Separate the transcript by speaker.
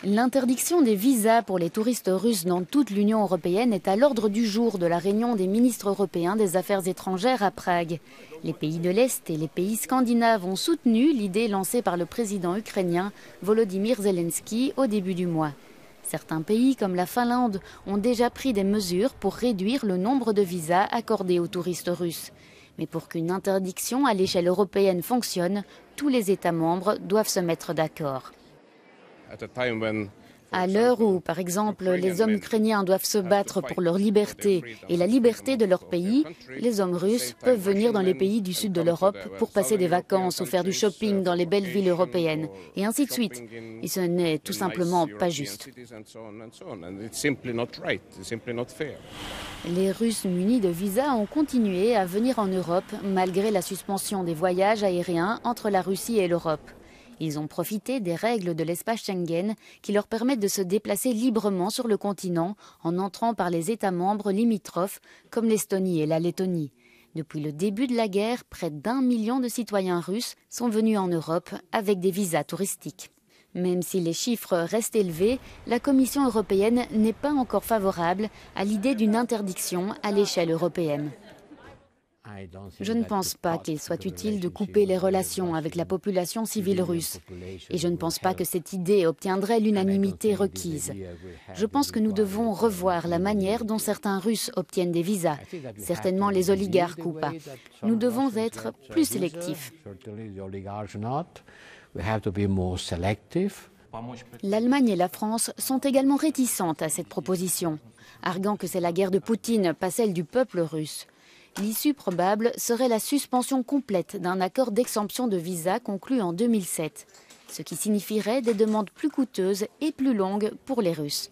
Speaker 1: L'interdiction des visas pour les touristes russes dans toute l'Union européenne est à l'ordre du jour de la réunion des ministres européens des Affaires étrangères à Prague. Les pays de l'Est et les pays scandinaves ont soutenu l'idée lancée par le président ukrainien Volodymyr Zelensky au début du mois. Certains pays, comme la Finlande, ont déjà pris des mesures pour réduire le nombre de visas accordés aux touristes russes. Mais pour qu'une interdiction à l'échelle européenne fonctionne, tous les États membres doivent se mettre d'accord. À l'heure où, par exemple, les hommes ukrainiens doivent se battre pour leur liberté et la liberté de leur pays, les hommes russes peuvent venir dans les pays du sud de l'Europe pour passer des vacances ou faire du shopping dans les belles villes européennes, et ainsi de suite. Et ce n'est tout simplement pas juste. Les Russes munis de visas ont continué à venir en Europe malgré la suspension des voyages aériens entre la Russie et l'Europe. Ils ont profité des règles de l'espace Schengen qui leur permettent de se déplacer librement sur le continent en entrant par les États membres limitrophes comme l'Estonie et la Lettonie. Depuis le début de la guerre, près d'1 million de citoyens russes sont venus en Europe avec des visas touristiques. Même si les chiffres restent élevés, la Commission européenne n'est pas encore favorable à l'idée d'une interdiction à l'échelle européenne. Je ne pense pas qu'il soit utile de couper les relations avec la population civile russe. Et je ne pense pas que cette idée obtiendrait l'unanimité requise. Je pense que nous devons revoir la manière dont certains Russes obtiennent des visas, certainement les oligarques ou pas. Nous devons être plus sélectifs. L'Allemagne et la France sont également réticentes à cette proposition, arguant que c'est la guerre de Poutine, pas celle du peuple russe. L'issue probable serait la suspension complète d'un accord d'exemption de visa conclu en 2007, ce qui signifierait des demandes plus coûteuses et plus longues pour les Russes.